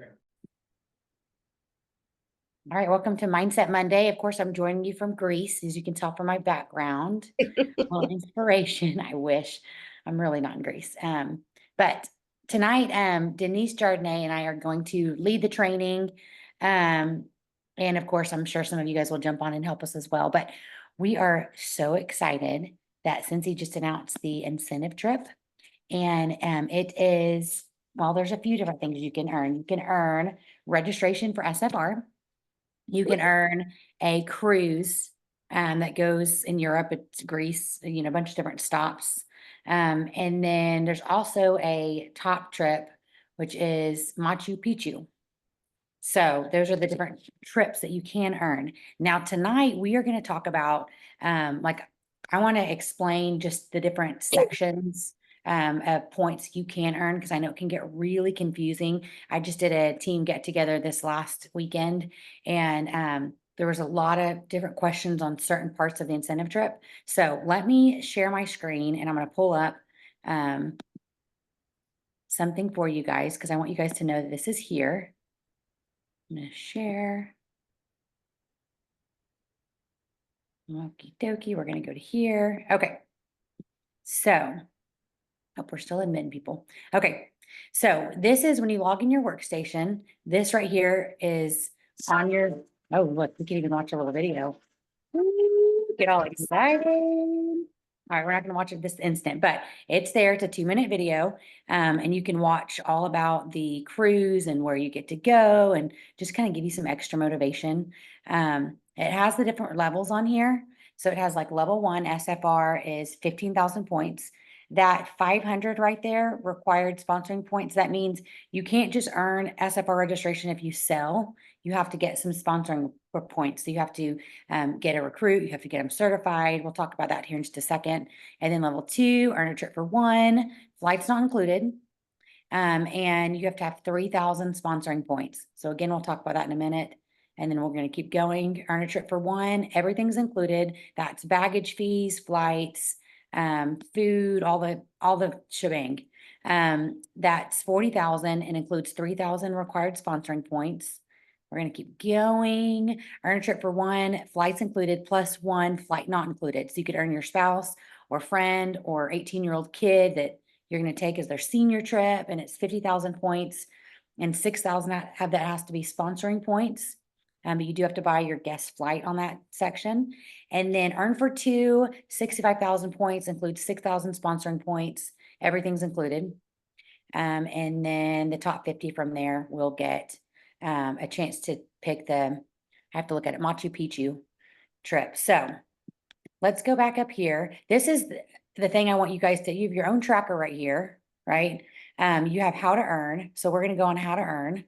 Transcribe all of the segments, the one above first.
All right, welcome to Mindset Monday. Of course, I'm joining you from Greece, as you can tell from my background. Well, inspiration, I wish. I'm really not in Greece. But tonight, Denise Jardinay and I are going to lead the training. And of course, I'm sure some of you guys will jump on and help us as well. But we are so excited that Scentsy just announced the incentive trip. And it is, well, there's a few different things you can earn. You can earn registration for SFR. You can earn a cruise that goes in Europe, it's Greece, a bunch of different stops. And then there's also a top trip, which is Machu Picchu. So those are the different trips that you can earn. Now, tonight we are going to talk about, I want to explain just the different sections of points you can earn, because I know it can get really confusing. I just did a team get together this last weekend, and there was a lot of different questions on certain parts of the incentive trip. So let me share my screen, and I'm going to pull up something for you guys, because I want you guys to know that this is here. I'm going to share. Okie dokie, we're going to go to here. Okay. So, hope we're still admitting people. Okay. So this is when you log in your workstation. This right here is on your, oh, look, we can even watch a little video. Ooh, get all excited. All right, we're not going to watch it this instant, but it's there. It's a 2-minute video. And you can watch all about the cruise and where you get to go, and just kind of give you some extra motivation. It has the different levels on here. So it has like level 1 SFR is 15,000 points. That 500 right there required sponsoring points. That means you can't just earn SFR registration if you sell. You have to get some sponsoring points. So you have to get a recruit, you have to get them certified. We'll talk about that here in just a second. And then level 2, earn a trip for 1, flights not included. And you have to have 3,000 sponsoring points. So again, we'll talk about that in a minute. And then we're going to keep going. Earn a trip for 1, everything's included. That's baggage fees, flights, food, all the shebang. That's 40,000 and includes 3,000 required sponsoring points. We're going to keep going. Earn a trip for 1, flights included, plus 1 flight not included. So you could earn your spouse or friend or 18-year-old kid that you're going to take as their senior trip, and it's 50,000 points, and 6,000 have that has to be sponsoring points. But you do have to buy your guest flight on that section. And then earn for 2, 65,000 points, includes 6,000 sponsoring points. Everything's included. And then the top 50 from there will get a chance to pick I have to look at it, Machu Picchu trip. So let's go back up here. This is the thing I want you guys to, you have your own tracker right here, right? You have how to earn. So we're going to go on how to earn.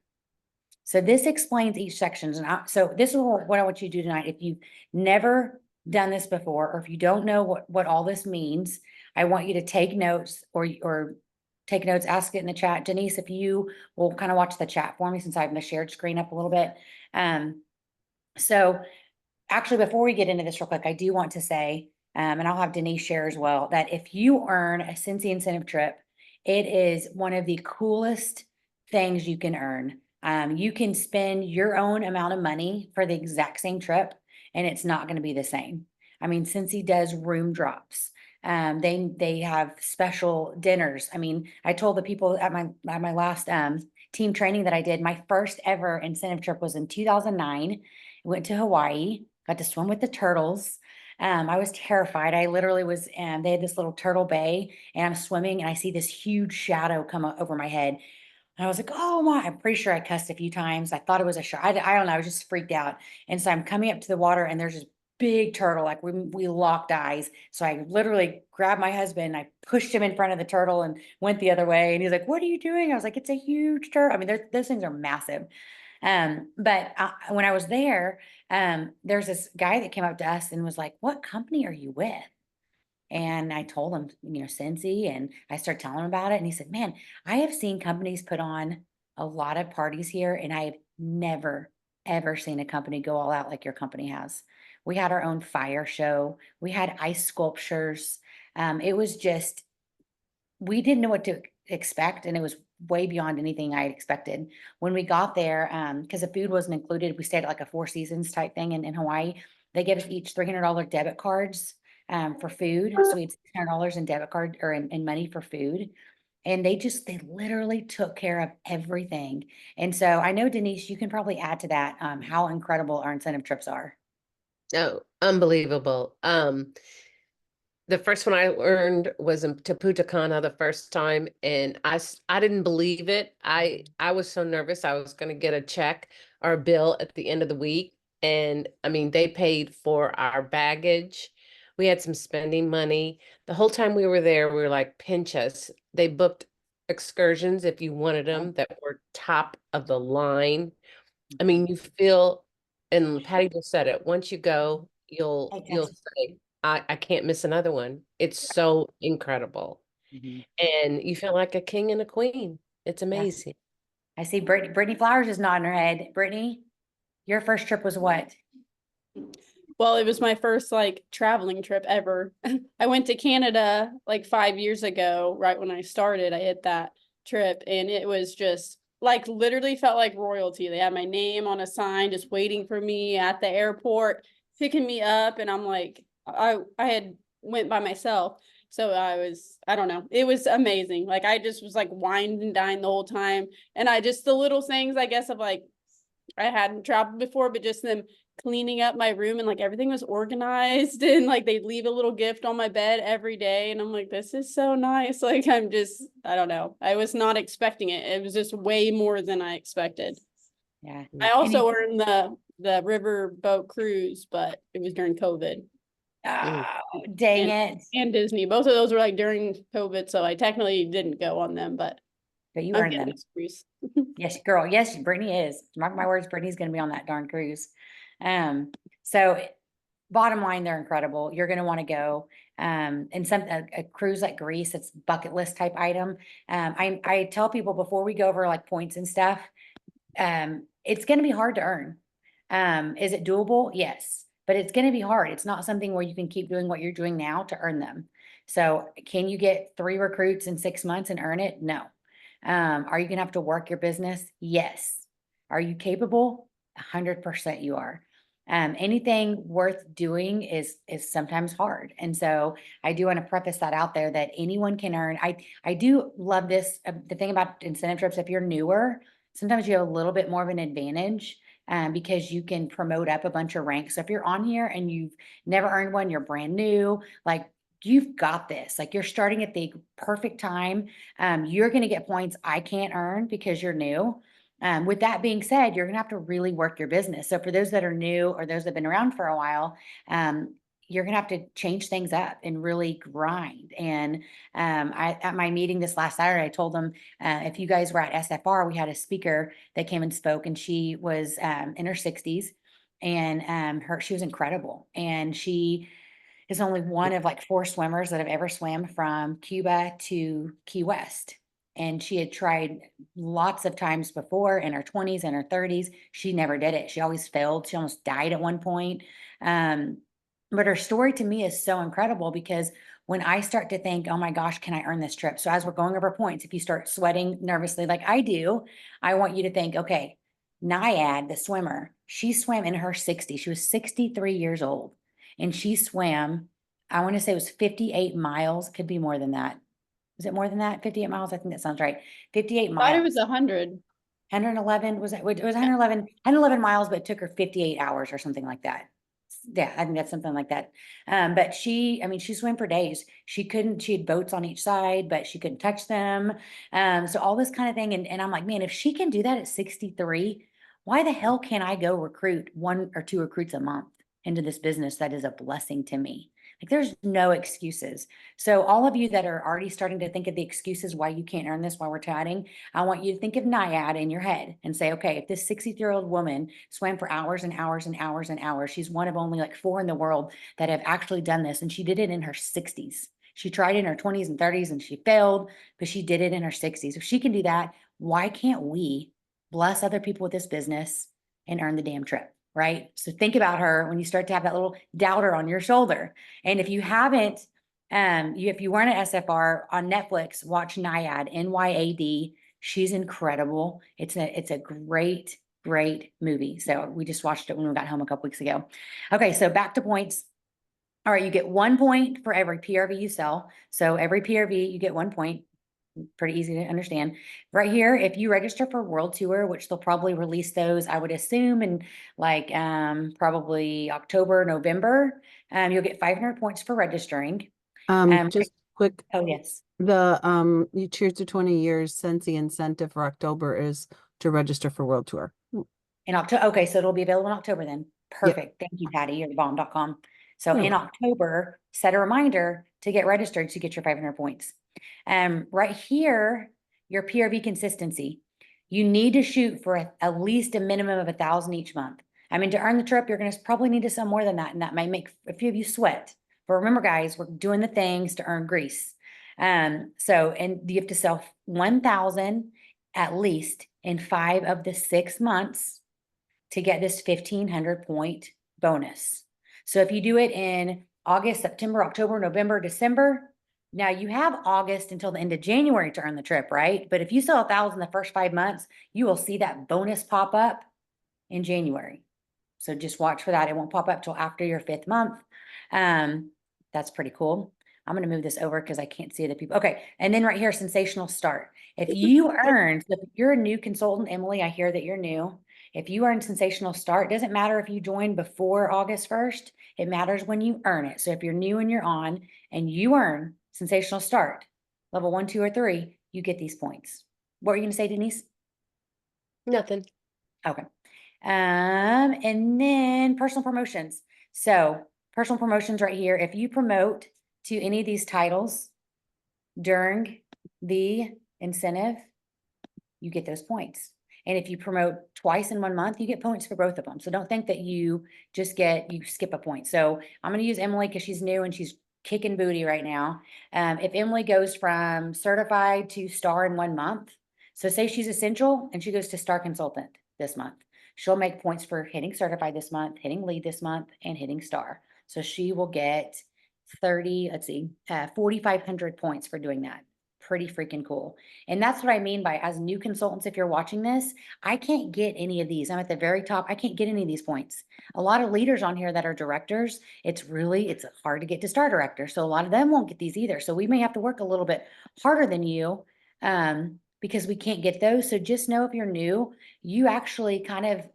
So this explains each section. And so this is what I want you to do tonight. If you've never done this before, or if you don't know what all this means, I want you to take notes or take notes, ask it in the chat. Denise, if you will kind of watch the chat for me, since I have the shared screen up a little bit. So actually, before we get into this real quick, I do want to say, and I'll have Denise share as well, that if you earn a Scentsy incentive trip, it is one of the coolest things you can earn. You can spend your own amount of money for the exact same trip, and it's not going to be the same. I mean, Scentsy does room drops. They have special dinners. I mean, I told the people at my last team training that I did, my first ever incentive trip was in 2009. Went to Hawaii, got to swim with the turtles. I was terrified. I literally was, they had this little turtle bay, and I'm swimming, and I see this huge shadow come over my head. And I was like, oh my, I'm pretty sure I cussed a few times. I thought it was a shark. I don't know. I was just freaked out. And so I'm coming up to the water, and there's this big turtle. Like we locked eyes. So I literally grabbed my husband, I pushed him in front of the turtle and went the other way. And he's like, what are you doing? I was like, it's a huge turtle. I mean, those things are massive. But when I was there, there's this guy that came up to us and was like, what company are you with? And I told him, Scentsy, and I started telling him about it. And he said, man, I have seen companies put on a lot of parties here, and I have never, ever seen a company go all out like your company has. We had our own fire show. We had ice sculptures. It was just, we didn't know what to expect, and it was way beyond anything I had expected. When we got there, because the food wasn't included, we stayed at like a Four Seasons type thing in Hawaii. They gave us each $300 debit cards for food. So we had $600 in debit card or in money for food. And they literally took care of everything. And so I know, Denise, you can probably add to that how incredible our incentive trips are. Oh, unbelievable. The first one I learned was in to Punta Cana the first time, and I didn't believe it. I was so nervous I was going to get a check or a bill at the end of the week, and I mean they paid for our baggage. We had some spending money. The whole time we were there, we were like, pinch us. They booked excursions if you wanted them that were top of the line. I mean, you feel, and Patty just said it, once you go, you'll Exactly. say, I can't miss another one. It's so incredible. Mhm. And you feel like a king and a queen. It's Yeah. amazing. I see Brittany Flowers is nodding her head. Brittany, your first trip was what? Well, it was my first like traveling trip ever. I went to Canada like 5 years ago, right when I started. I hit that trip and it was just like literally felt like royalty. They had my name on a sign just waiting for me at the airport, picking me up, and I'm like I had went by myself. So I don't know. It was amazing. Like I just was like wine and dine the whole time. And I just the little things I guess of like I hadn't traveled before, but just them cleaning up my room and like everything was organized and like they'd leave a little gift on my bed every day. And I'm like, this is so nice. Like I don't know. I was not expecting it. It was just way more than I expected. Yeah. I also earned the river boat cruise, but it was during COVID. Mm. Oh, dang it. And Disney. Both of those were like during COVID, so I technically didn't go on them, but But you I'm earned getting them. this cruise. Yes, girl. Yes, Brittany is. Mark my words, Brittany's going to be on that darn cruise. So bottom line, they're incredible. You're going to want to go. And a cruise like Greece, it's bucket list type item. I tell people before we go over like points and stuff, it's going to be hard to earn. Is it doable? Yes, but it's going to be hard. It's not something where you can keep doing what you're doing now to earn them. So can you get 3 recruits in 6 months and earn it? No. Are you going to have to work your business? Yes. Are you capable? 100% you are. Anything worth doing is sometimes hard. And so I do want to preface that out there that anyone can earn. I do love this. The thing about incentive trips, if you're newer, sometimes you have a little bit more of an advantage because you can promote up a bunch of ranks. So if you're on here and you've never earned one, you're brand new, like you've got this, like you're starting at the perfect time. You're going to get points I can't earn because you're new. With that being said, you're going to have to really work your business. So for those that are new or those that have been around for a while, you're going to have to change things up and really grind. And at my meeting this last Saturday, I told them if you guys were at SFR, we had a speaker that came and spoke, and she was in her 60s, and she was incredible, and she is only one of like 4 swimmers that have ever swam from Cuba to Key West. And she had tried lots of times before in her 20s and her 30s. She never did it. She always failed. She almost died at one point. Um, but her story to me is so incredible because when I start to think, oh my gosh, can I earn this trip? So as we're going over points, if you start sweating nervously like I do, I want you to think, okay, Nyad, the swimmer, she swam in her 60s. She was 63 years old and she swam, I want to say it was 58 miles, could be more than that. Was it more than that? 58 miles? I think that sounds right. 58 Thought it was miles. 100. 111, was it was 111 miles, but it took her 58 hours or something like that. Yeah, I think that's something like that. But I mean, she swam for days. She had boats on each side, but she couldn't touch them. So all this kind of thing. And I'm like, man, if she can do that at 63, why the hell can't I go recruit 1 or 2 recruits a month into this business that is a blessing to me? Like there's no excuses. So all of you that are already starting to think of the excuses why you can't earn this while we're chatting, I want you to think of Naiad in your head and say, okay, if this 63-year-old woman swam for hours and hours and hours and hours, she's one of only like 4 in the world that have actually done this. And she did it in her 60s. She tried it in her 20s and 30s and she failed, but she did it in her 60s. If she can do that, why can't we bless other people with this business and earn the damn trip? Right. So think about her when you start to have that little doubter on your shoulder. And if you haven't, if you weren't at SFR on Netflix, watch Nyad, NYAD. She's incredible. It's a great, great movie. So we just watched it when we got home a couple weeks ago. Okay, so back to points. All right, you get 1 point for every PRV you sell. So every PRV, you get 1 point. Pretty easy to understand. Right here, if you register for World Tour, which they'll probably release those, I would assume in like probably October, November, you'll get 500 points for registering. Just quick, Oh, yes. you Cheers to 20 Years Scentsy incentive for October is to register for World Tour. In October, okay, so it'll be available in October then. Perfect. Thank you, Patty. You're the bomb.com. So You're in welcome. October, set a reminder to get registered to get your 500 points. Right here, your PRV consistency. You need to shoot for at least a minimum of 1,000 each month. I mean, to earn the trip, you're going to probably need to sell more than that, and that might make a few of you sweat. But remember, guys, we're doing the things to earn grease. And you have to sell 1,000 at least in 5 of the 6 months to get this 1,500 point bonus. So if you do it in August, September, October, November, December, now you have August until the end of January to earn the trip, right? But if you sell 1,000 the first 5 months, you will see that bonus pop up in January. So just watch for that. It won't pop up till after your 5th month. That's pretty cool. I'm going to move this over because I can't see the people. Okay. And then right here, sensational start. If you earned, if you're a new consultant, Emily, I hear that you're new. If you earn sensational start, it doesn't matter if you join before August 1st. It matters when you earn it. So if you're new and you're on and you earn sensational start, level 1, 2, or 3, you get these points. What were you going to say, Denise? Nothing. Okay. And then personal promotions. So personal promotions right here. If you promote to any of these titles during the incentive, you get those points. And if you promote twice in 1 month, you get points for both of them. So don't think that you skip a point. So I'm going to use Emily because she's new and she's kicking booty right now. If Emily goes from certified to star in 1 month, so say she's essential and she goes to star consultant this month, she'll make points for hitting certified this month, hitting lead this month, and hitting star. So she will get 4,500 points for doing that. Pretty freaking cool. And that's what I mean by, as new consultants, if you're watching this, I can't get any of these. I'm at the very top. I can't get any of these points. A lot of leaders on here that are directors, it's hard to get to star director. So a lot of them won't get these either. So we may have to work a little bit harder than you because we can't get those. So just know if you're new, you actually kind of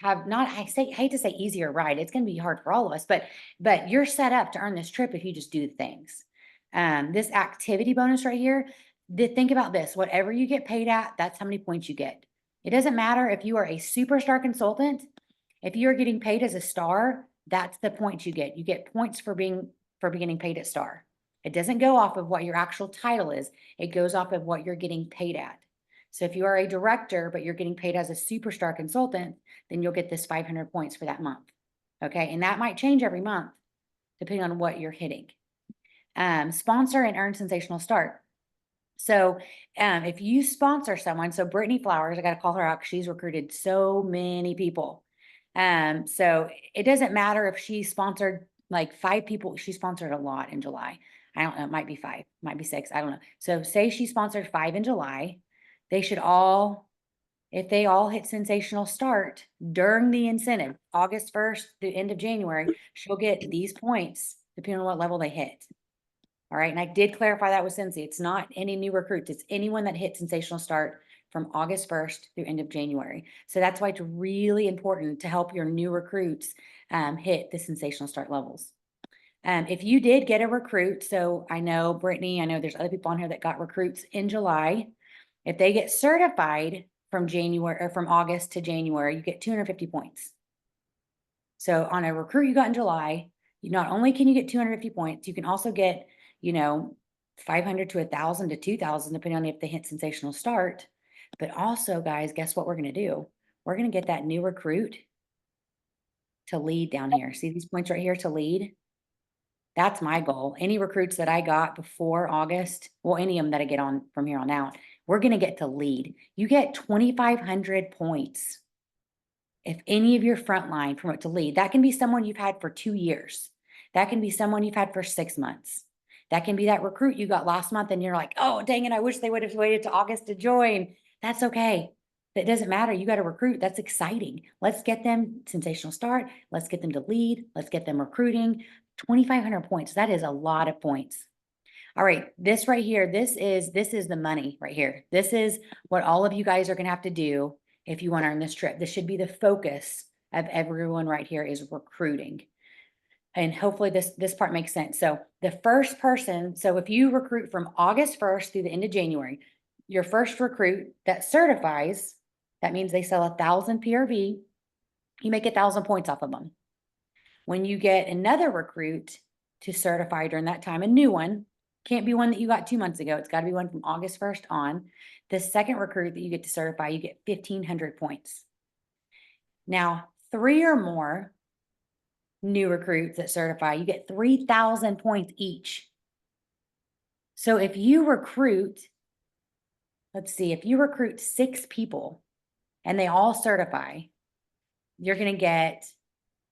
have not, hate to say easier ride. It's going to be hard for all of us, but you're set up to earn this trip if you just do the things. This activity bonus right here, think about this, whatever you get paid at, that's how many points you get. It doesn't matter if you are a superstar consultant, if you are getting paid as a star, that's the points you get. You get points for getting paid at star. It doesn't go off of what your actual title is. It goes off of what you're getting paid at. So if you are a director, but you're getting paid as a superstar consultant, then you'll get this 500 points for that month. Okay. And that might change every month depending on what you're hitting. Sponsor and earn sensational start. So if you sponsor someone, so Brittany Flowers, I got to call her out because she's recruited so many people. So it doesn't matter if she sponsored like 5 people. She sponsored a lot in July. I don't know. It might be 5, might be 6. I don't know. So say she sponsored 5 in July. They should all, if they all hit sensational start during the incentive, August 1st to end of January, she'll get these points depending on what level they hit. All right. And I did clarify that with Scentsy. It's not any new recruits. It's anyone that hit sensational start from August 1st through end of January. So that's why it's really important to help your new recruits hit the sensational start levels. If you did get a recruit, so I know Brittany, I know there's other people on here that got recruits in July. If they get certified from January or from August to January, you get 250 points. So on a recruit you got in July, not only can you get 250 points, you can also get, 500 to 1,000 to 2,000, depending on if they hit sensational start. But also, guys, guess what we're going to do? We're going to get that new recruit to lead down here. See these points right here to lead? That's my goal. Any recruits that I got before August, well, any of them that I get on from here on out, we're going to get to lead. You get 2,500 points. If any of your frontline promote to lead, that can be someone you've had for 2 years. That can be someone you've had for 6 months. That can be that recruit you got last month and you're like, oh, dang it, I wish they would have waited to August to join. That's okay. That doesn't matter. You got to recruit. That's exciting. Let's get them sensational start. Let's get them to lead. Let's get them recruiting. 2,500 points. That is a lot of points. All right, this right here, this is the money right here. This is what all of you guys are gonna have to do if you want to earn this trip. This should be the focus of everyone right here is recruiting. And hopefully this part makes sense. So the first person, so if you recruit from August 1st through the end of January, your first recruit that certifies, that means they sell 1,000 PRV, you make 1,000 points off of them. When you get another recruit to certify during that time, a new one, can't be one that you got 2 months ago. It's got to be one from August 1st on. The second recruit that you get to certify, you get 1,500 points. Now, 3 or more new recruits that certify, you get 3,000 points each. So if you recruit, let's see, if you recruit 6 people and they all certify, you're going to get,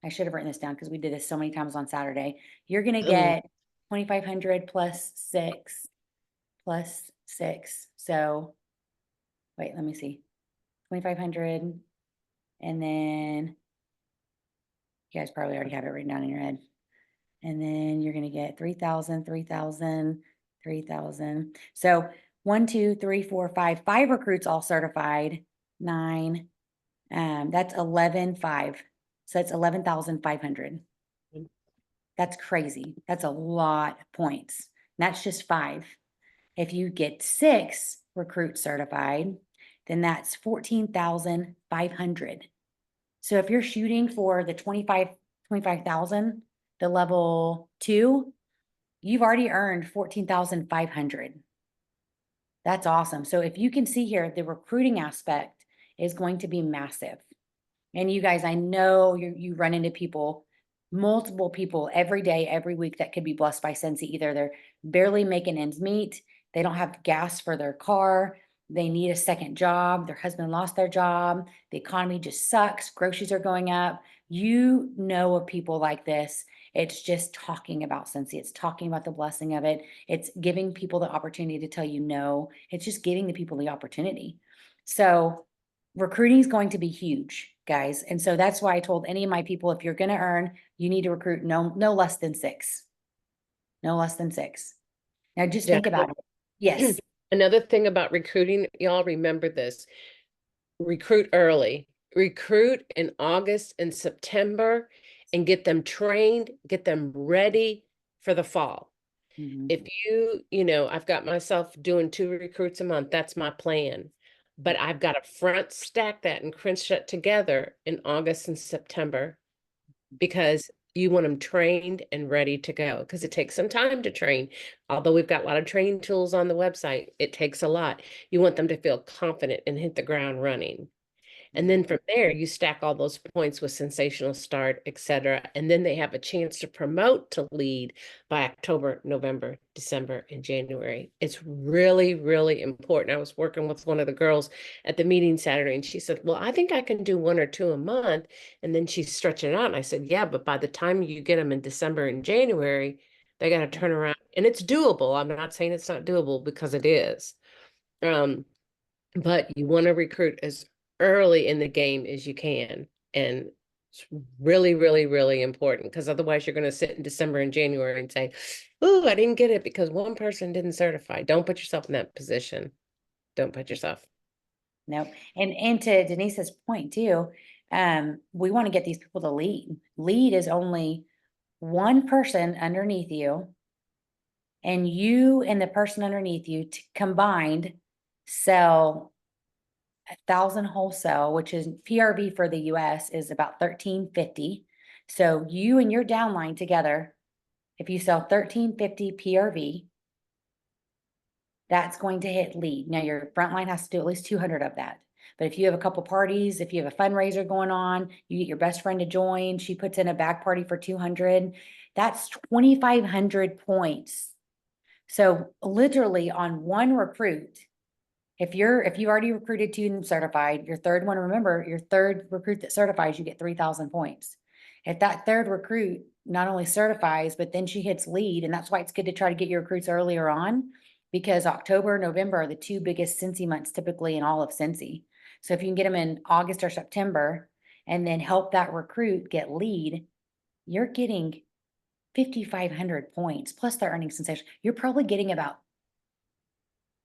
I should have written this down because we did this so many times on Saturday. You're going to get 2,500 plus 6 plus 6. So wait, let me see. 2,500. And then you guys probably already have it written down in your head. And then you're going to get 3,000, 3,000, 3,000. So 1, 2, 3, 4, 5, 5 recruits all certified. 9. That's 11,500. So that's 11,500. That's crazy. That's a lot of points. And that's just 5. If you get 6 recruits certified, then that's 14,500. So if you're shooting for the 25,000, the level 2, you've already earned 14,500. That's awesome. So if you can see here, the recruiting aspect is going to be massive. And you guys, I know you run into people, multiple people every day, every week that could be blessed by Scentsy. Either they're barely making ends meet, they don't have gas for their car, they need a second job, their husband lost their job, the economy just sucks, groceries are going up. You know of people like this. It's just talking about Scentsy. It's talking about the blessing of it. It's giving people the opportunity to tell you no. It's just giving the people the opportunity. So recruiting is going to be huge, guys. And so that's why I told any of my people, if you're going to earn, you need to recruit no less than 6. No less than 6. Now just think about it. Yes. Another thing about recruiting, y'all remember this. Recruit early. Recruit in August and September and get them trained, get them ready for the fall. If I've got myself doing 2 recruits a month, that's my plan. But I've got to front stack that and crunch that together in August and September because you want them trained and ready to go because it takes some time to train. Although we've got a lot of training tools on the website, it takes a lot. You want them to feel confident and hit the ground running. And then from there, you stack all those points with sensational start, etc. And then they have a chance to promote to lead by October, November, December, and January. It's really, really important. I was working with one of the girls at the meeting Saturday, and she said, well, I think I can do 1 or 2 a month. And then she's stretching it out. And I said, yeah, but by the time you get them in December and January, they got to turn around. And it's doable. I'm not saying it's not doable because it is. But you want to recruit as early in the game as you can. And it's really, really, really important because otherwise you're going to sit in December and January and say, oh, I didn't get it because one person didn't certify. Don't put yourself in that position. Don't put yourself. Nope. And to Denise's point too, we want to get these people to lead. Lead is only one person underneath you, and you and the person underneath you combined sell 1,000 wholesale, which is PRV for the US is about 1,350. So you and your downline together, if you sell 1,350 PRV, that's going to hit lead. Now your frontline has to do at least 200 of that. But if you have a couple parties, if you have a fundraiser going on, you get your best friend to join, she puts in a back party for 200, that's 2,500 points. So literally on one recruit, if you already recruited 2 and certified, your third one, remember your third recruit that certifies, you get 3,000 points. If that third recruit not only certifies, but then she hits lead. And that's why it's good to try to get your recruits earlier on, because October, November are the two biggest Scentsy months typically in all of Scentsy. So if you can get them in August or September and then help that recruit get lead, you're getting 5,500 points plus the earning sensation. You're probably getting about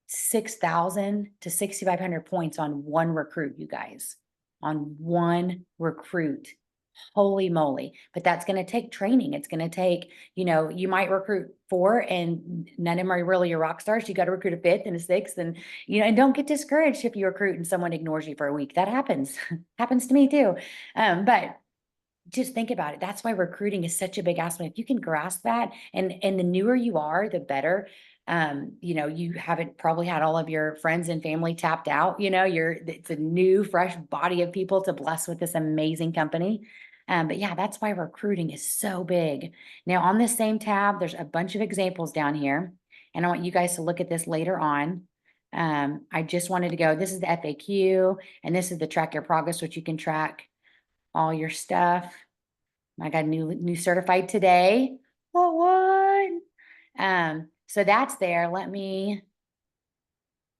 6,000 to 6,500 points on one recruit, you guys, on one recruit. Holy moly. But that's going to take training. It's going to take, you might recruit 4 and none of them are really your rock stars. You got to recruit a 5th and a 6th, and, and don't get discouraged if you recruit and someone ignores you for a week. That happens. Happens to me too. But just think about it. That's why recruiting is such a big aspect. If you can grasp that, and the newer you are, the better. You haven't probably had all of your friends and family tapped out. It's a new, fresh body of people to bless with this amazing company. But yeah, that's why recruiting is so big. Now on this same tab, there's a bunch of examples down here, and I want you guys to look at this later on. I just wanted to go, this is the FAQ, and this is the track your progress, which you can track all your stuff. I got new certified today. What? So that's there. Let me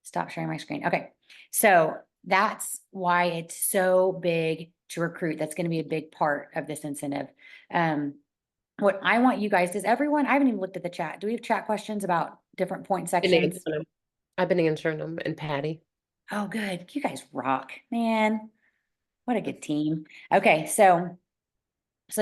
stop sharing my screen. Okay. So that's why it's so big to recruit. That's going to be a big part of this incentive. What I want you guys, I haven't even looked at the chat. Do we have chat questions about different point sections? I've been answering them, and Patty. Oh, good. You guys rock, man. What a good team. Okay. So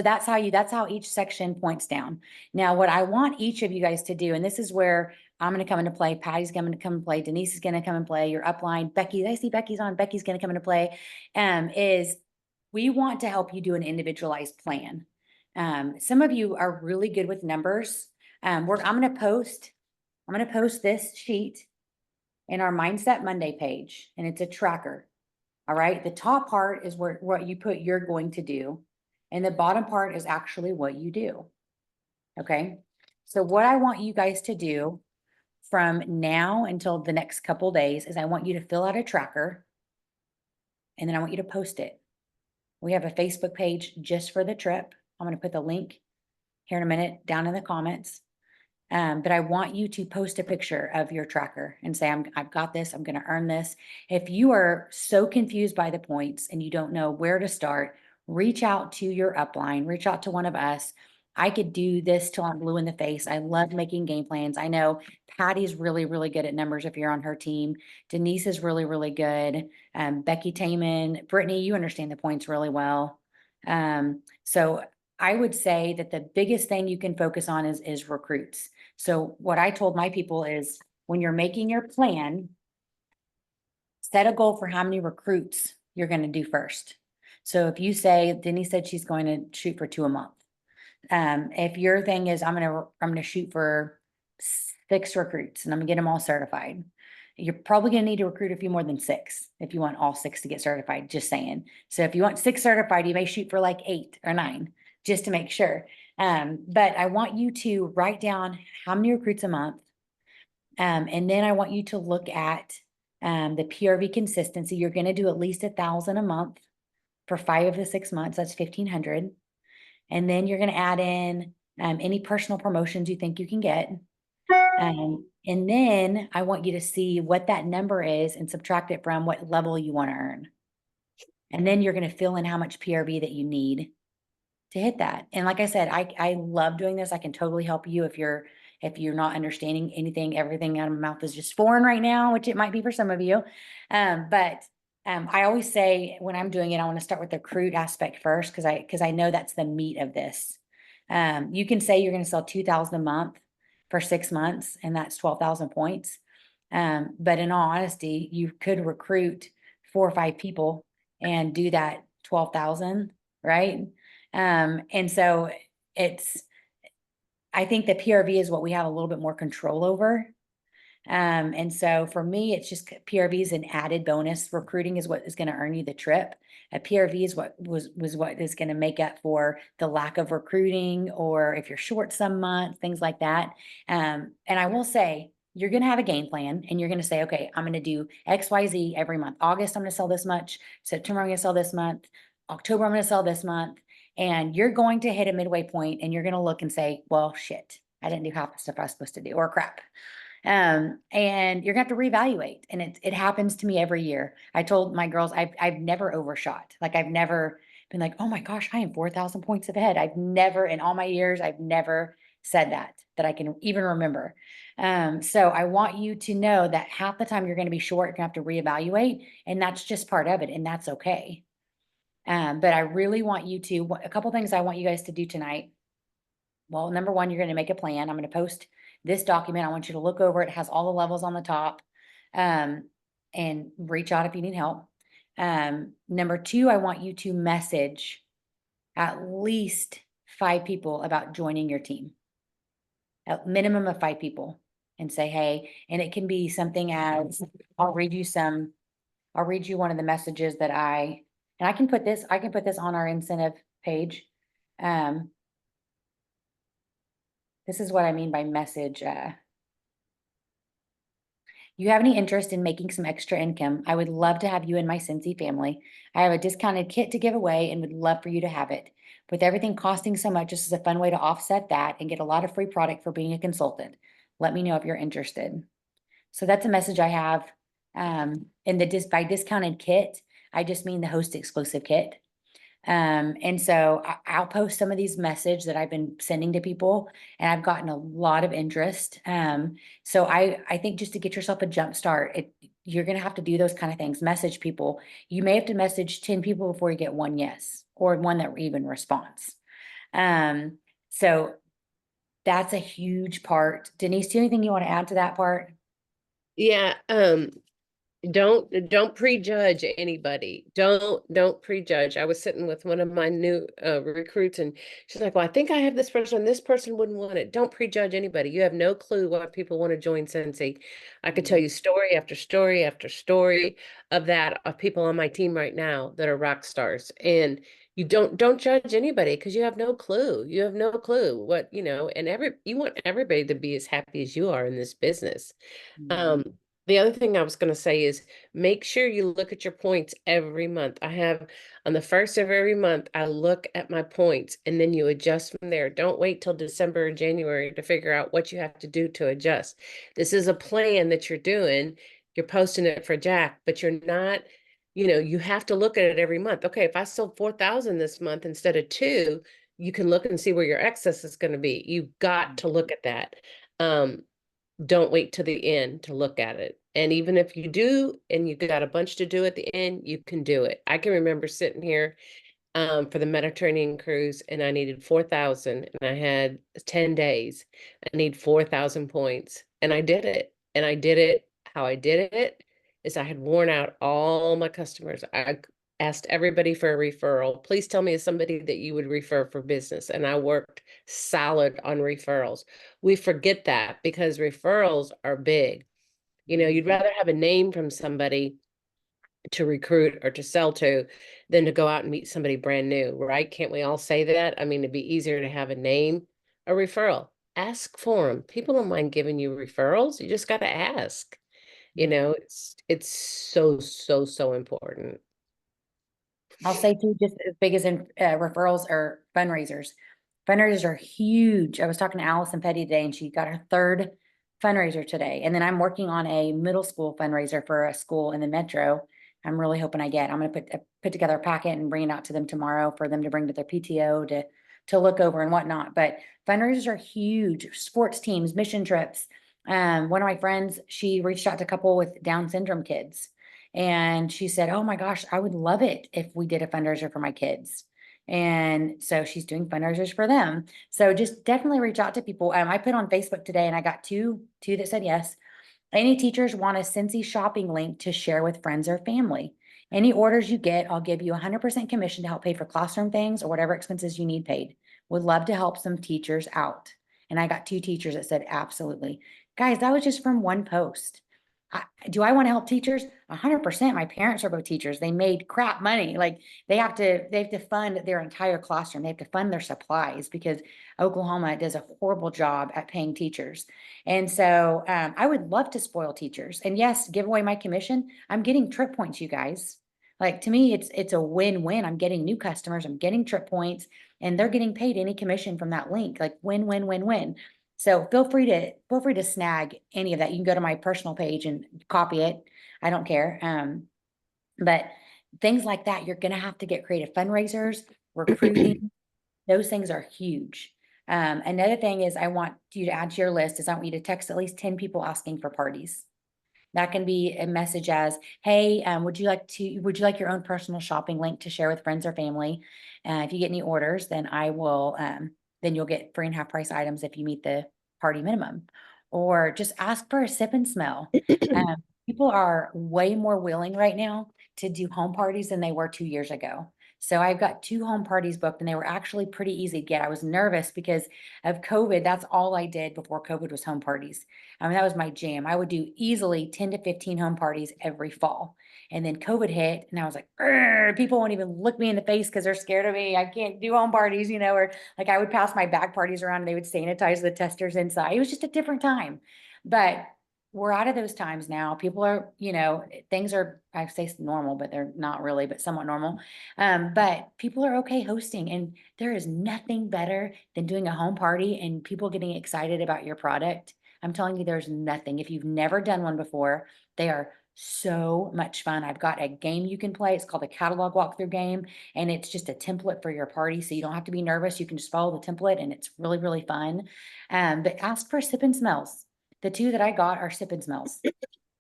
that's how each section points down. Now, what I want each of you guys to do, and this is where I'm going to come into play. Patty's going to come and play. Denise is going to come and play. Your upline, Becky, I see Becky's on. Becky's going to come into play. Is we want to help you do an individualized plan. Some of you are really good with numbers. I'm going to post this sheet in our Mindset Monday page, and it's a tracker. All right. The top part is what you put you're going to do. And the bottom part is actually what you do. Okay. So what I want you guys to do from now until the next couple days is I want you to fill out a tracker, and then I want you to post it. We have a Facebook page just for the trip. I'm going to put the link here in a minute down in the comments. But I want you to post a picture of your tracker and say, I've got this, I'm going to earn this. If you are so confused by the points and you don't know where to start, reach out to your upline, reach out to one of us. I could do this till I'm blue in the face. I love making game plans. I know Patty's really, really good at numbers if you're on her team. Denise is really, really good. Becky Taman, Brittany, you understand the points really well. So I would say that the biggest thing you can focus on is recruits. So what I told my people is when you're making your plan, set a goal for how many recruits you're going to do first. So if you say, Denise said she's going to shoot for 2 a month. If your thing is, I'm going to shoot for 6 recruits and I'm gonna get them all certified. You're probably going to need to recruit a few more than 6 if you want all 6 to get certified, just saying. So if you want 6 certified, you may shoot for like 8 or 9 just to make sure. But I want you to write down how many recruits a month. And then I want you to look at the PRV consistency. You're going to do at least 1,000 a month for 5 of the 6 months. That's 1,500. And then you're going to add in any personal promotions you think you can get. And then I want you to see what that number is and subtract it from what level you want to earn. And then you're going to fill in how much PRV that you need to hit that. And like I said, I love doing this. I can totally help you if you're not understanding anything. Everything out of my mouth is just foreign right now, which it might be for some of you. But I always say when I'm doing it, I want to start with the recruit aspect first because I know that's the meat of this. You can say you're going to sell 2,000 a month for 6 months, and that's 12,000 points. But in all honesty, you could recruit 4 or 5 people and do that 12,000, right? And so I think the PRV is what we have a little bit more control over. And so for me, it's just PRV is an added bonus. Recruiting is what is going to earn you the trip. A PRV is what was what is going to make up for the lack of recruiting, or if you're short some month, things like that. And I will say, you're going to have a game plan and you're going to say, okay, I'm going to do XYZ every month. August, I'm going to sell this much. September, I'm going to sell this month. October, I'm going to sell this month. And you're going to hit a midway point and you're going to look and say, well, shit, I didn't do half the stuff I was supposed to do, or crap. And you're gonna have to reevaluate. And it happens to me every year. I told my girls, I've never overshot. Like I've never been like, oh my gosh, I am 4,000 points ahead. I've never, in all my years, I've never said that I can even remember. So I want you to know that half the time you're going to be short, you're gonna have to reevaluate, and that's just part of it, and that's okay. But I really want you to, a couple things I want you guys to do tonight. Well, number one, you're going to make a plan. I'm going to post this document. I want you to look over it. It has all the levels on the top, and reach out if you need help. Number two, I want you to message at least 5 people about joining your team, a minimum of 5 people, and say, hey, and it can be something as, I'll read you one of the messages that and I can put this on our incentive page. This is what I mean by message. You have any interest in making some extra income? I would love to have you in my Scentsy family. I have a discounted kit to give away and would love for you to have it. With everything costing so much, this is a fun way to offset that and get a lot of free product for being a consultant. Let me know if you're interested. So that's a message I have. By discounted kit, I just mean the host exclusive kit. And so I'll post some of these messages that I've been sending to people, and I've gotten a lot of interest. So I think just to get yourself a jump start, you're going to have to do those kind of things. Message people. You may have to message 10 people before you get one yes, or one that even responds. So that's a huge part. Denise, do you have anything you want to add to that part? Yeah, don't prejudge anybody. Don't prejudge. I was sitting with one of my new recruits, and she's like, well, I think I have this person, this person wouldn't want it. Don't prejudge anybody. You have no clue why people want to join Scentsy. I could tell you story after story after story of people on my team right now that are rock stars. And you don't judge anybody, because you have no clue. You have no clue what, and you want everybody to be as happy as you are in this business. The other thing I was going to say is make sure you look at your points every month. I have on the first of every month, I look at my points, and then you adjust from there. Don't wait till December or January to figure out what you have to do to adjust. This is a plan that you're doing. You're posting it for Jack, but you're not, you have to look at it every month. Okay, if I sold 4,000 this month instead of 2, you can look and see where your excess is going to be. You've got to look at that. Don't wait till the end to look at it. And even if you do, and you got a bunch to do at the end, you can do it. I can remember sitting here for the Mediterranean cruise, and I needed 4,000, and I had 10 days. I need 4,000 points, and I did it. And I did it. How I did it is I had worn out all my customers. I asked everybody for a referral. Please tell me of somebody that you would refer for business. And I worked solid on referrals. We forget that because referrals are big. You'd rather have a name from somebody to recruit or to sell to than to go out and meet somebody brand new, right? Can't we all say that? I mean, it'd be easier to have a name, a referral. Ask for them. People don't mind giving you referrals. You just got to ask. It's so, so, so important. I'll say too, just as big as in referrals or fundraisers. Fundraisers are huge. I was talking to Allison Petty today, and she got her 3rd fundraiser today. And then I'm working on a middle school fundraiser for a school in the metro. I'm really hoping I'm going to put together a packet and bring it out to them tomorrow for them to bring to their PTO to look over and whatnot. But fundraisers are huge. Sports teams, mission trips. One of my friends, she reached out to a couple with Down syndrome kids. And she said, oh my gosh, I would love it if we did a fundraiser for my kids. And so she's doing fundraisers for them. So just definitely reach out to people. I put on Facebook today, and I got two that said yes. Any teachers want a Scentsy shopping link to share with friends or family. Any orders you get, I'll give you 100% commission to help pay for classroom things or whatever expenses you need paid. Would love to help some teachers out. And I got 2 teachers that said absolutely. Guys, that was just from one post. Do I want to help teachers? 100%. My parents are both teachers. They made crap money. Like they have to fund their entire classroom. They have to fund their supplies because Oklahoma does a horrible job at paying teachers. And so I would love to spoil teachers. And yes, give away my commission. I'm getting trip points, you guys. Like, to me, it's a win-win. I'm getting new customers, I'm getting trip points, and they're getting paid any commission from that link, like win, win, win, win. So feel free to snag any of that. You can go to my personal page and copy it. I don't care. But things like that, you're gonna have to get creative fundraisers, recruiting. Those things are huge. Another thing is I want you to add to your list is I want you to text at least 10 people asking for parties. That can be a message as, hey, would you like your own personal shopping link to share with friends or family? If you get any orders, then then you'll get free and half price items if you meet the party minimum. Or just ask for a sip and smell. People are way more willing right now to do home parties than they were 2 years ago. So I've got 2 home parties booked and they were actually pretty easy to get. I was nervous because of COVID. That's all I did before COVID was home parties. I mean, that was my jam. I would do easily 10 to 15 home parties every fall. And then COVID hit and I was like, "Arr," people won't even look me in the face because they're scared of me. I can't do home parties, or like I would pass my bag parties around and they would sanitize the testers inside. It was just a different time. But we're out of those times now. People are, things are, I say normal, but they're not really, but somewhat normal. But people are okay hosting, and there is nothing better than doing a home party and people getting excited about your product. I'm telling you, there's nothing. If you've never done one before, they are so much fun. I've got a game you can play. It's called a catalog walkthrough game, and it's just a template for your party. So you don't have to be nervous. You can just follow the template, and it's really, really fun. But ask for sip and smells. The 2 that I got are sip and smells.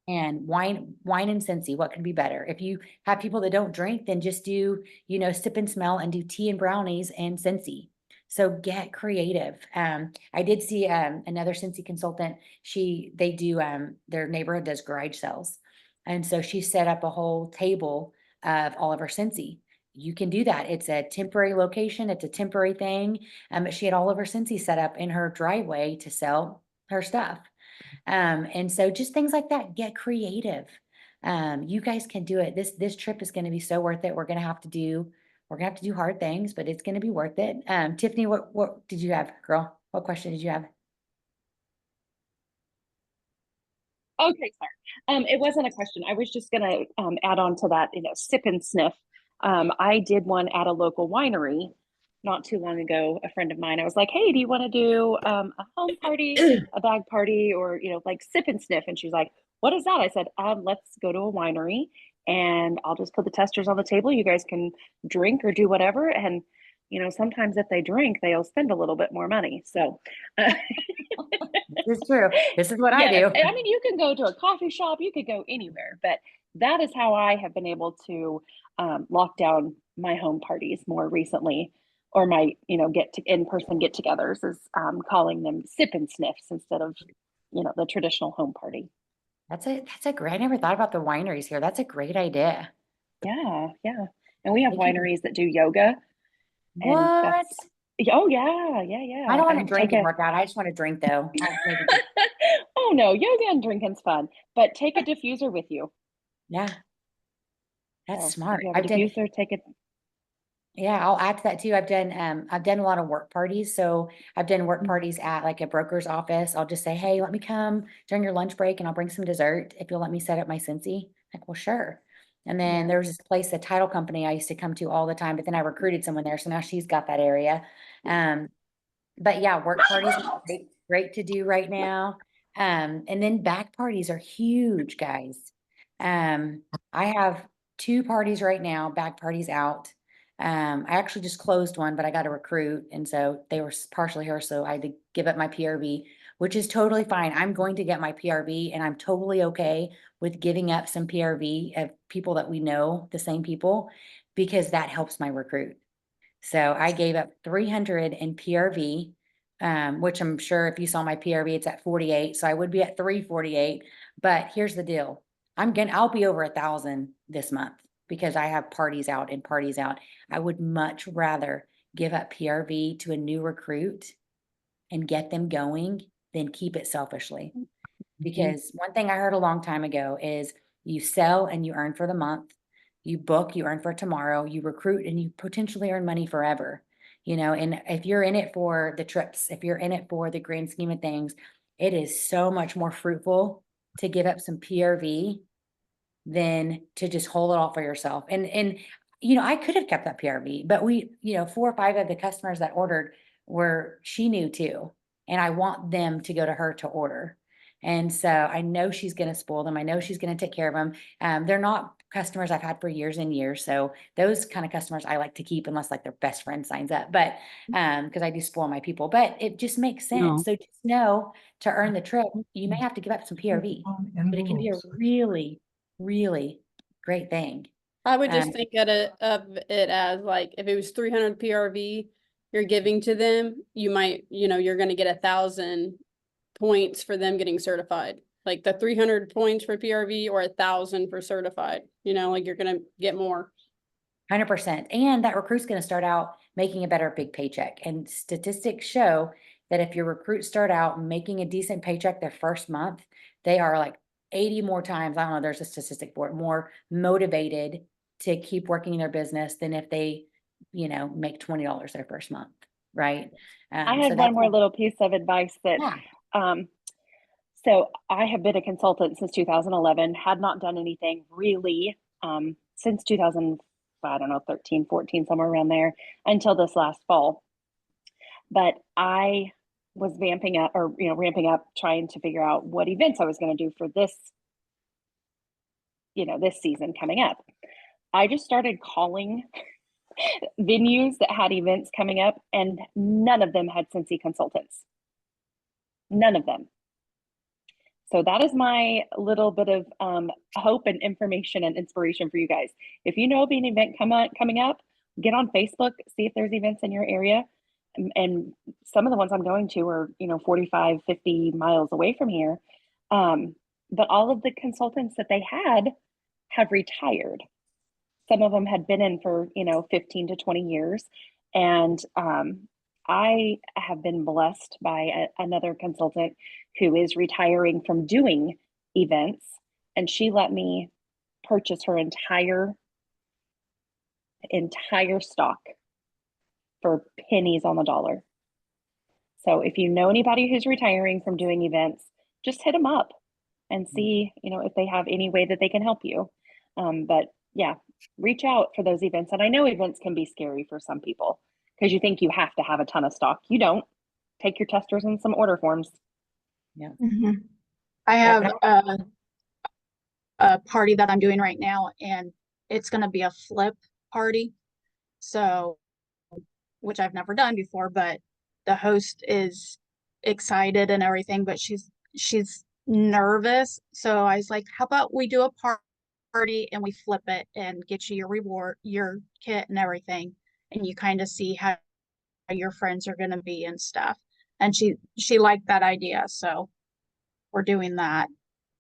And wine and Scentsy, what could be better? If you have people that don't drink, then just do, sip and smell and do tea and brownies and Scentsy. So get creative. I did see another Scentsy consultant. They do their neighborhood does garage sales. And so she set up a whole table of all of her Scentsy. You can do that. It's a temporary location, it's a temporary thing. But she had all of her Scentsy set up in her driveway to sell her stuff. And so just things like that, get creative. You guys can do it. This trip is going to be so worth it. We're going to have to do hard things, but it's going to be worth it. Tiffany, what did you have, girl? What question did you have? Okay, sorry. It wasn't a question. I was just gonna add on to that, sip and sniff. I did one at a local winery not too long ago. A friend of mine, I was like, "Hey, do you want to do a home party, a bag party, or like sip and sniff?" And she's like, "What is that?" I said, "Let's go to a winery, and I'll just put the testers on the table. You guys can drink or do whatever, and sometimes if they drink, they'll spend a little bit more money." So. This is true. This is what I Yes. do. I mean, you can go to a coffee shop, you could go anywhere, but that is how I have been able to lock down my home parties more recently, or my, get to in-person get-togethers, is calling them sip and sniffs instead of, the traditional home party. That's a great, I never thought about the wineries here. That's a great idea. Yeah, yeah. And we have Thank you. wineries that do yoga, and What? that's, oh yeah, yeah, yeah. I don't want to drink and work out. I just want to drink though. Oh no, yoga and drinking's fun, but take a diffuser with you. Yeah, that's So smart. if you have a diffuser, take it. Yeah, I'll add to that too. I've done a lot of work parties. So I've done work Mhm. parties at like a broker's office. I'll just say, hey, let me come during your lunch break and I'll bring some dessert if you'll let me set up my Scentsy. Like, well, sure. And then Yeah. there was this place, a title company I used to come to all the time, but then I recruited someone there. So now she's got that area. But yeah, work parties are great to do right now. And then back parties are huge, guys. I have 2 parties right now, back parties out. I actually just closed one, but I got a recruit, and so they were partially her, so I had to give up my PRV, which is totally fine. I'm going to get my PRV, and I'm totally okay with giving up some PRV of people that we know, the same people, because that helps my recruit. So I gave up 300 in PRV, which I'm sure if you saw my PRV, it's at 48. So I would be at 348. But here's the deal. I'll be over 1,000 this month because I have parties out and parties out. I would much rather give up PRV to a new recruit and get them going than keep it selfishly. Because one thing I heard a long time ago is you sell and you earn for the month. You book, you earn for tomorrow, you recruit and you potentially earn money forever. And if you're in it for the trips, if you're in it for the grand scheme of things, it is so much more fruitful to give up some PRV than to just hold it all for yourself. And, I could have kept that PRV, but 4 or 5 of the customers that ordered she knew too. And I want them to go to her to order. And so I know she's going to spoil them. I know she's going to take care of them. They're not customers I've had for years and years. So those kind of customers I like to keep unless like their best friend signs up, but, cause I do spoil my people, but it just makes sense. No. So just know to earn the trip, you may have to give up some PRV, but it can be a really, really great thing. I would just Um, think of it as like, if it was 300 PRV you're giving to them, you might, you're gonna get 1,000 points for them getting certified. Like the 300 points for PRV or 1,000 for certified, like you're gonna get more. 100%. And that recruit's going to start out making a better big paycheck. And statistics show that if your recruits start out making a decent paycheck their first month, they are like 80 more times, I don't know, there's a statistic for it, more motivated to keep working their business than if they, make $20 their first month. Right. I So had one more little piece of advice that, yeah. So I have been a consultant since 2011, had not done anything really since 2000, I don't know, 13, 14, somewhere around there until this last fall. But I was ramping up, trying to figure out what events I was going to do for this, this season coming up. I just started calling venues that had events coming up, and none of them had Scentsy consultants. None of them. So that is my little bit of hope and information and inspiration for you guys. If you know of an event coming up, get on Facebook, see if there's events in your area. And some of the ones I'm going to are, 45, 50 miles away from here. But all of the consultants that they had have retired. Some of them had been in for, 15 to 20 years. And I have been blessed by another consultant who is retiring from doing events, and she let me purchase her entire stock for pennies on the dollar. So if you know anybody who's retiring from doing events, just hit them up and see, if they have any way that they can help you. But yeah, reach out for those events. And I know events can be scary for some people because you think you have to have a ton of stock. You don't. Take your testers and some order forms. Yeah. I have a party that I'm doing right now, and it's going to be a flip party. So, which I've never done before, but the host is excited and everything, but she's nervous. So I was like, how about we do a party and we flip it and get you your reward, your kit and everything. And you kind of see how your friends are going to be and stuff. And she liked that idea. So we're doing that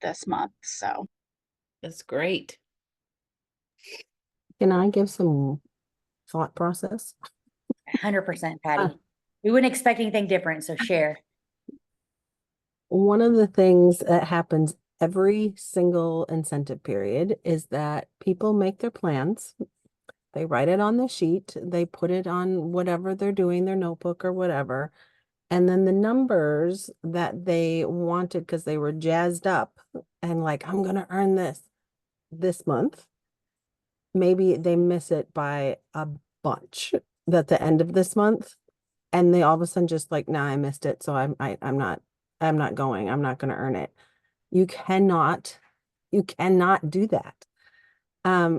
this month. So That's great. Can I give some thought process? 100%, Patty. We wouldn't expect anything different. So share. One of the things that happens every single incentive period is that people make their plans. They write it on the sheet. They put it on whatever they're doing, their notebook or whatever. And then the numbers that they wanted because they were jazzed up and like, I'm going to earn this month. Maybe they miss it by a bunch at the end of this month. And they all of a sudden just like, nah, I missed it. So I'm not going. I'm not going to earn it. You cannot do that.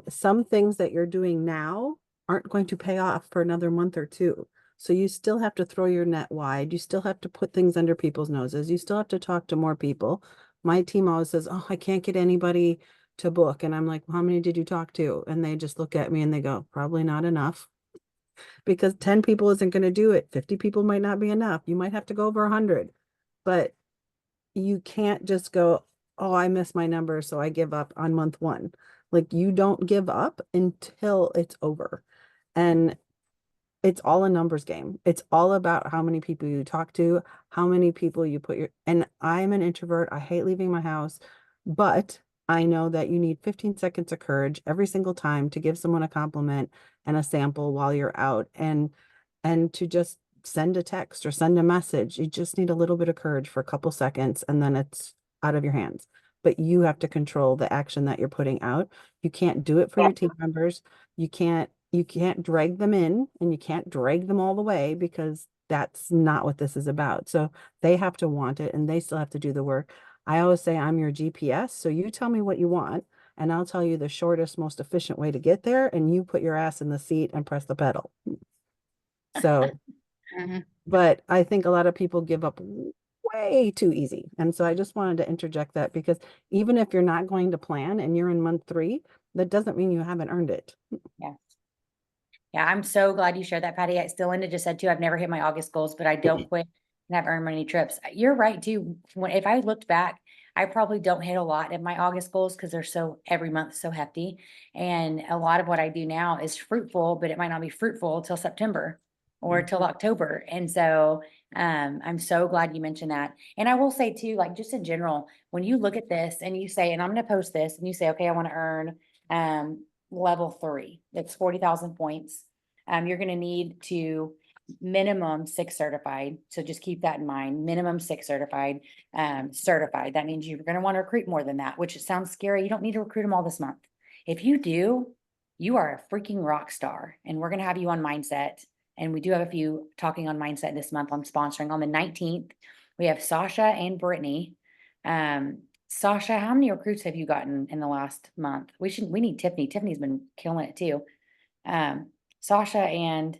Some things that you're doing now aren't going to pay off for another month or two. So you still have to throw your net wide. You still have to put things under people's noses. You still have to talk to more people. My team always says, oh, I can't get anybody to book. And I'm like, well, how many did you talk to? And they just look at me and they go, probably not enough. Because 10 people isn't going to do it. 50 people might not be enough. You might have to go over 100. But you can't just go, oh, I missed my number, so I give up on month one. Like, you don't give up until it's over. And it's all a numbers game. It's all about how many people you talk to, how many people you and I'm an introvert. I hate leaving my house, but I know that you need 15 seconds of courage every single time to give someone a compliment and a sample while you're out, and to just send a text or send a message. You just need a little bit of courage for a couple seconds, and then it's out of your hands. but you have to control the action that you're putting out. You can't do it for your team members. You can't drag them in, and you can't drag them all the way, because that's not what this is about. So they have to want it, and they still have to do the work. I always say I'm your GPS, so you tell me what you want, and I'll tell you the shortest, most efficient way to get there, and you put your ass in the seat and press the pedal. So, Mhm. but I think a lot of people give up way too easy. And so I just wanted to interject that, because even if you're not going to plan and you're in month 3, that doesn't mean you haven't earned it. Yeah. Yeah, I'm so glad you shared that, Patty. Still, Linda just said too, I've never hit my August goals, but I don't quit and have earned many trips. You're right too. If I looked back, I probably don't hit a lot of my August goals because they're so every month so hefty. And a lot of what I do now is fruitful, but it might not be fruitful till September or till October. And so I'm so glad you mentioned that. And I will say too, like just in general, when you look at this and you say, and I'm going to post this, and you say, okay, I want to earn level 3, it's 40,000 points. You're going to need to minimum 6 certified. So just keep that in mind, minimum 6 certified, certified. That means you're going to want to recruit more than that, which it sounds scary. You don't need to recruit them all this month. If you do, you are a freaking rock star, and we're going to have you on mindset. And we do have a few talking on mindset this month. I'm sponsoring on the 19th. We have Sasha and Brittany. Sasha, how many recruits have you gotten in the last month? We need Tiffany. Tiffany's been killing it too. Sasha and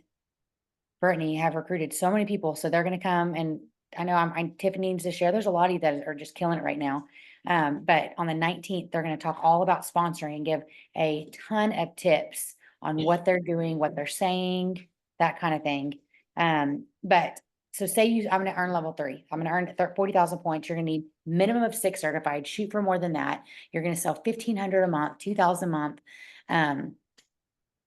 Brittany have recruited so many people, so they're going to come, and I know Tiffany needs to share. There's a lot of you that are just killing it right now. But on the 19th, they're going to talk all about sponsoring and give a ton of tips on what they're doing, what they're saying, that kind of thing. But so I'm going to earn level 3. I'm going to earn 40,000 points. You're going to need minimum of 6 certified, shoot for more than that. You're going to sell 1,500 a month, 2,000 a month.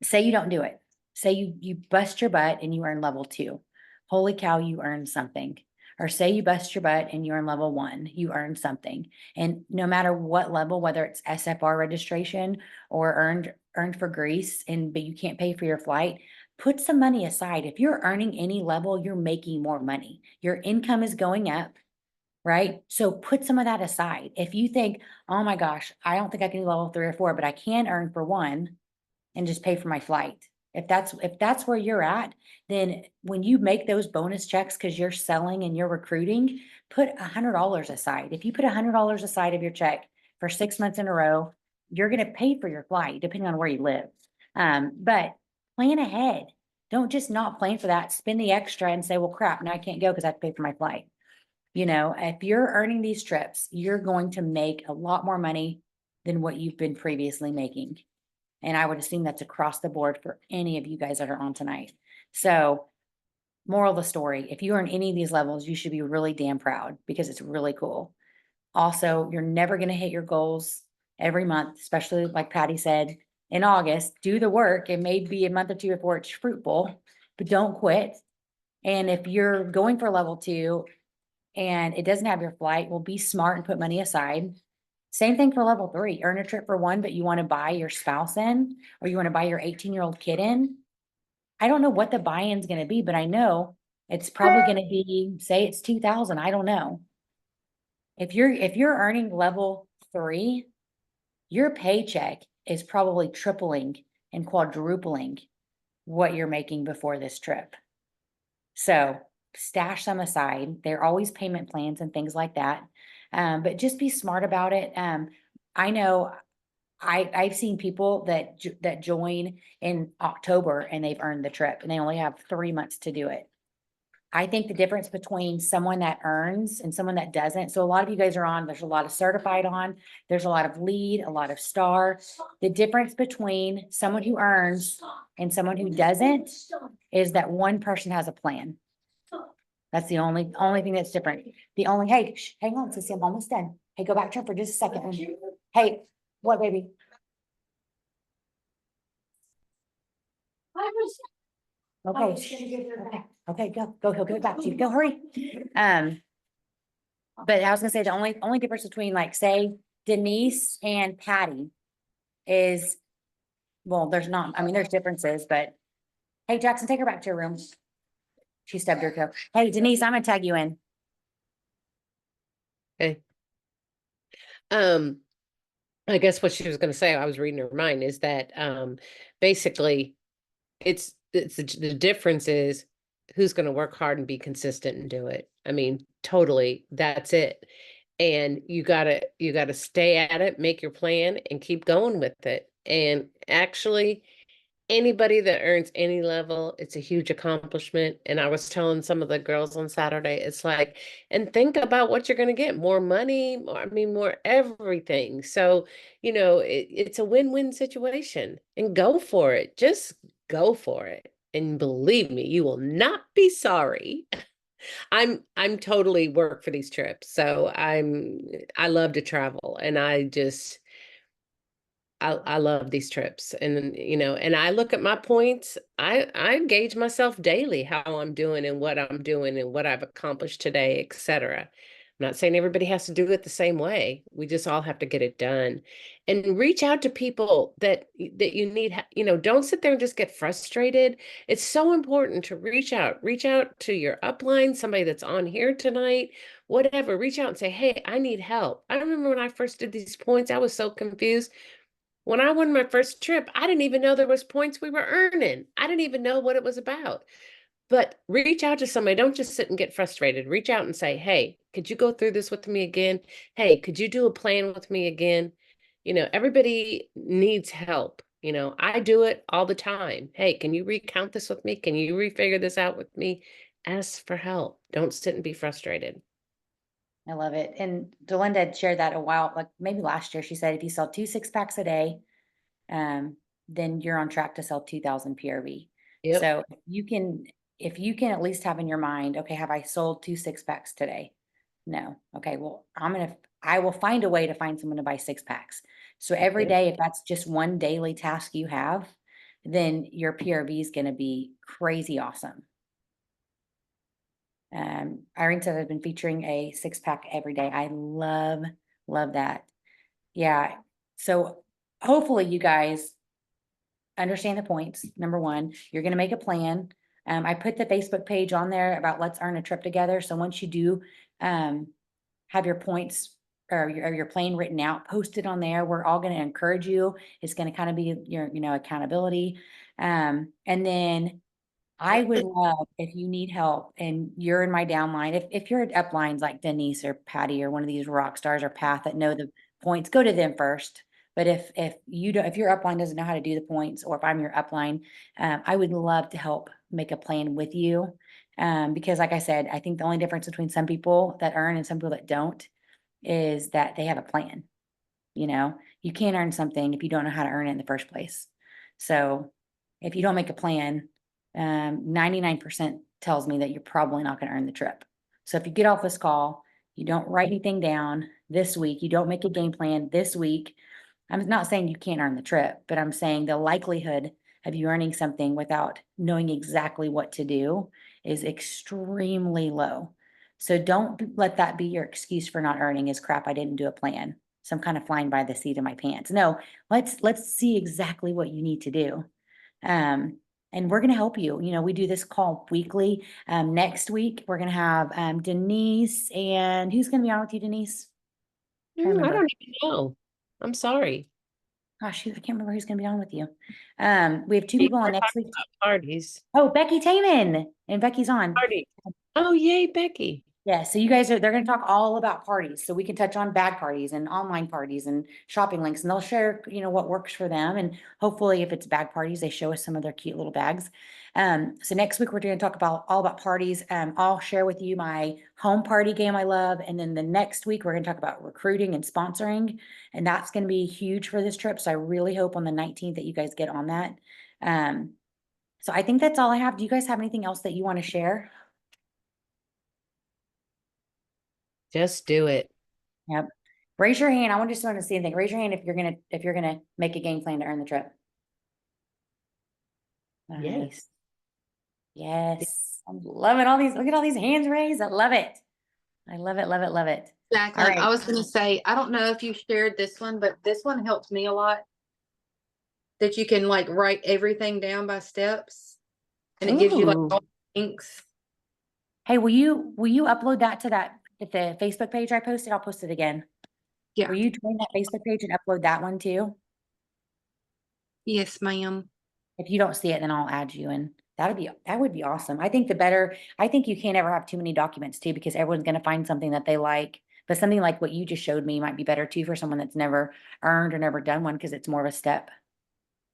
Say you don't do it. Say you bust your butt and you earn level 2. Holy cow, you earned something. Or say you bust your butt and you earn level 1, you earned something. And no matter what level, whether it's SFR registration or earned for Greece, but you can't pay for your flight, put some money aside. If you're earning any level, you're making more money. Your income is going up, right? So put some of that aside. If you think, oh my gosh, I don't think I can do level 3 or 4, but I can earn for 1 and just pay for my flight. If that's where you're at, then when you make those bonus checks because you're selling and you're recruiting, put $100 aside. If you put $100 aside of your check for 6 months in a row, you're going to pay for your flight depending on where you live. But plan ahead. Don't just not plan for that. Spend the extra and say, well, crap, now I can't go because I have to pay for my flight. If you're earning these trips, you're going to make a lot more money than what you've been previously making. And I would assume that's across the board for any of you guys that are on tonight. So moral of the story, if you earn any of these levels, you should be really damn proud because it's really cool. Also, you're never going to hit your goals every month, especially like Patty said, in August. Do the work. It may be a month or 2 before it's fruitful, but don't quit. And if you're going for level 2 and it doesn't have your flight, well, be smart and put money aside. Same thing for level 3, earn a trip for 1, but you want to buy your spouse in, or you want to buy your 18-year-old kid in. I don't know what the buy-in's going to be, but I know it's probably going to be, say it's 2,000. I don't know. If you're earning level 3, your paycheck is probably tripling and quadrupling what you're making before this trip. So stash some aside. There are always payment plans and things like that. But just be smart about it. I know I've seen people that join in October and they've earned the trip and they only have 3 months to do it. I think the difference between someone that earns and someone that doesn't. So a lot of you guys are on, there's a lot of certified on, there's a lot of lead, a lot of star. The difference between someone who earns and someone who doesn't is that one person has a plan. That's the only thing that's different. Hey, hang on, Sissy, I'm almost done. Hey, go back to her for just a second. Hey, what, baby? Okay, go, he'll give it back to you. Go, hurry. But I was gonna say the only difference between like say Denise and Patty is, well, there's not, I mean, there's differences, but hey, Jackson, take her back to her room. She stubbed her toe. Hey, Denise, I'm gonna tag you in. Okay. I guess what she was going to say, I was reading her mind, is that basically it's the difference is who's going to work hard and be consistent and do it. I mean, totally, that's it. And you gotta stay at it, make your plan, and keep going with it. And actually, anybody that earns any level, it's a huge accomplishment. And I was telling some of the girls on Saturday, it's like, and think about what you're going to get: more money, more, I mean, more everything. So, it's a win-win situation, and go for it. Just go for it. And believe me, you will not be sorry. I'm totally work for these trips. So I love to travel, and I love these trips. And and I look at my points. I gauge myself daily, how I'm doing and what I'm doing and what I've accomplished today, etc. I'm not saying everybody has to do it the same way. We just all have to get it done. And reach out to people that you need, don't sit there and just get frustrated. It's so important to reach out. Reach out to your upline, somebody that's on here tonight, whatever. Reach out and say, "Hey, I need help." I remember when I first did these points, I was so confused. When I won my first trip, I didn't even know there was points we were earning. I didn't even know what it was about. But reach out to somebody. Don't just sit and get frustrated. Reach out and say, "Hey, could you go through this with me again? Hey, could you do a plan with me again?" Everybody needs help. I do it all the time. "Hey, can you recount this with me? Can you refigure this out with me?" Ask for help. Don't sit and be frustrated. I love it. And Delinda had shared that a while, like maybe last year. She said if you sell 2 6-packs a day, um, then you're on track to sell 2,000 PRV. Yep. So if you can at least have in your mind, okay, have I sold 2 6-packs today? No. Okay, well, I will find a way to find someone to buy 6-packs. So every Yep. day, if that's just one daily task you have, then your PRV is going to be crazy awesome. Irene said I've been featuring a 6-pack every day. I love that. Yeah. So hopefully you guys understand the points. Number one, you're going to make a plan. I put the Facebook page on there about let's earn a trip together. So once you do, have your points or your plan written out, post it on there. We're all going to encourage you. It's going to kind of be your, accountability. And then I would love if you need help and you're in my downline. If you're at uplines like Denise or Patty or one of these rock stars or Path that know the points, go to them first. But if you don't, if your upline doesn't know how to do the points, or if I'm your upline, I would love to help make a plan with you. Because like I said, I think the only difference between some people that earn and some people that don't is that they have a plan. You can't earn something if you don't know how to earn it in the first place. So if you don't make a plan, 99% tells me that you're probably not going to earn the trip. So if you get off this call, you don't write anything down this week, you don't make a game plan this week. I'm not saying you can't earn the trip, but I'm saying the likelihood of you earning something without knowing exactly what to do is extremely low. So don't let that be your excuse for not earning is crap, I didn't do a plan. So I'm kind of flying by the seat of my pants. No, let's see exactly what you need to do. And we're going to help you. We do this call weekly. Next week, we're going to have Denise, and who's going to be on with you, Denise? I remember. don't even know. I'm sorry. Gosh, I can't remember who's going to be on with you. We have 2 people on next week. Parties. Oh, Becky Taman, and Becky's on. Party. Oh, yay, Becky. Yeah, so they're going to talk all about parties. So we can touch on bag parties and online parties and shopping links, and they'll share, what works for them. And hopefully if it's bag parties, they show us some of their cute little bags. So next week we're going to talk all about parties. I'll share with you my home party game I love. And then the next week we're going to talk about recruiting and sponsoring. And that's going to be huge for this trip. So I really hope on the 19th that you guys get on that. So I think that's all I have. Do you guys have anything else that you want to share? Just do it. Yep. Raise your hand. I just want to see anything. Raise your hand if you're gonna make a game plan to earn the trip. Nice. Yes. I'm loving all these. Look at all these hands raised. I love it. I love it. Love it. Love it. Jacqueline, All right. I was going to say, I don't know if you shared this one, but this one helped me a lot. That you can like write everything down by steps, and it gives you like Ooh. all the links. Hey, will you upload that to the Facebook page I posted? I'll post it again. Yeah. Will you join that Facebook page and upload that one too? Yes, ma'am. If you don't see it, then I'll add you and that would be awesome. I think I think you can't ever have too many documents too, because everyone's gonna find something that they like. But something like what you just showed me might be better too for someone that's never earned or never done one, because it's more of a step.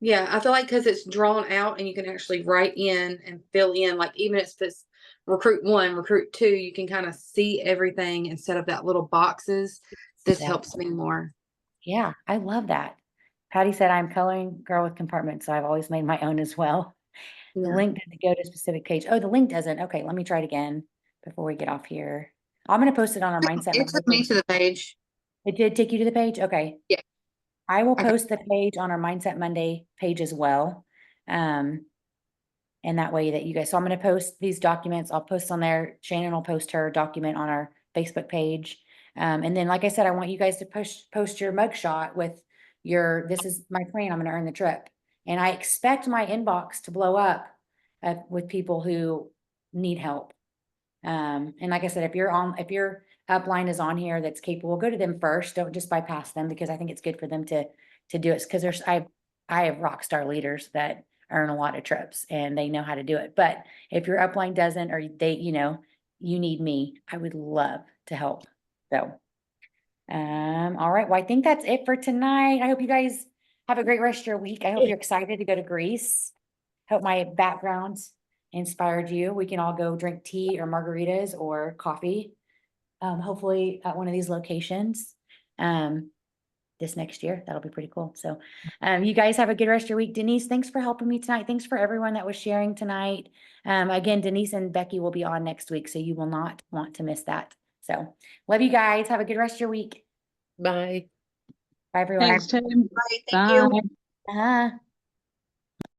Yeah, I feel like because it's drawn out and you can actually write in and fill in, like even if it's recruit 1, recruit 2, you can kind of see everything instead of that little boxes. This helps me more. Yeah, I love that. Patty said I'm coloring girl with compartments, so I've always made my own as well. The Yeah. link doesn't go to a specific page. Oh, the link doesn't. Okay, let me try it again before we get off here. I'm gonna post it on our mindset. It took me to the page. It did take you to the page? Okay. Yeah. I will Okay. post the page on our Mindset Monday page as well. And that way that you guys, so I'm gonna post these documents. I'll post on there. Shannon will post her document on our Facebook page. And then, like I said, I want you guys to post your mugshot with this is my plan. I'm gonna earn the trip. And I expect my inbox to blow up with people who need help. And like I said, if your upline is on here that's capable, go to them first. Don't just bypass them, because I think it's good for them to do it. Because I have rock star leaders that earn a lot of trips and they know how to do it. But if your upline doesn't, or they, you need me, I would love to help. So, all right. Well, I think that's it for tonight. I hope you guys have a great rest of your week. I hope you're excited to go to Greece. Hope my background inspired you. We can all go drink tea or margaritas or coffee. Hopefully at one of these locations. This next year. That'll be pretty cool. So, you guys have a good rest of your week. Denise, thanks for helping me tonight. Thanks for everyone that was sharing tonight. Again, Denise and Becky will be on next week, so you will not want to miss that. So, love you guys. Have a good rest of your week. Bye. Bye, everyone. Thanks, Tim. Bye, thank you. Uh-huh.